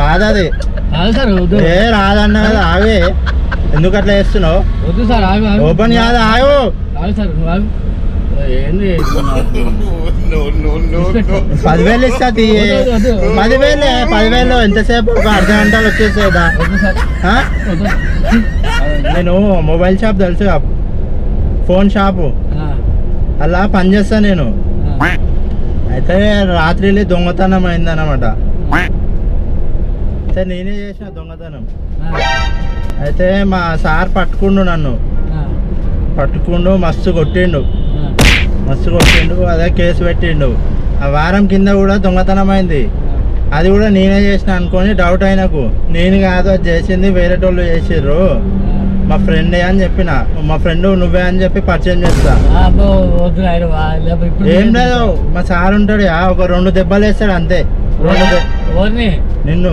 రాదది ఏ రాదన్న కదా ఆగే ఎందుకు అట్లా చేస్తున్నావు వద్దు సార్ ఓపెన్ కాదు ఆగు సార్ ఏంది 10,000 ఇస్తా తీయే 10,000 ఎంతసేపు ఒక అర్ధ గంటలు వచ్చేసేదా నేను మొబైల్ షాప్ తెలుసు ఫోన్ షాపు అలా పనిచేస్తా నేను అయితే రాత్రి దొంగతనం అయిందన్నమాట అయితే నేనే చేసిన దొంగతనం అయితే మా సార్ పట్టుకుండు నన్ను పట్టుకుండు మస్తు కొట్టిండు అదే కేసు పెట్టిండు ఆ వారం కింద కూడా దొంగతనం అయింది అది కూడా నేనే చేసిన అనుకొని డౌట్ అయినకు నేను కాదు అది చేసింది వేరే వాళ్ళు చేసిర్రు మా ఫ్రెండే అని చెప్పిన మా ఫ్రెండ్ నువ్వే అని చెప్పి పరిచయం చేస్తా ఏం లేదు మా సార్ ఉంటాడు ఒక 2 దెబ్బలు వేస్తాడు అంతే నిన్ను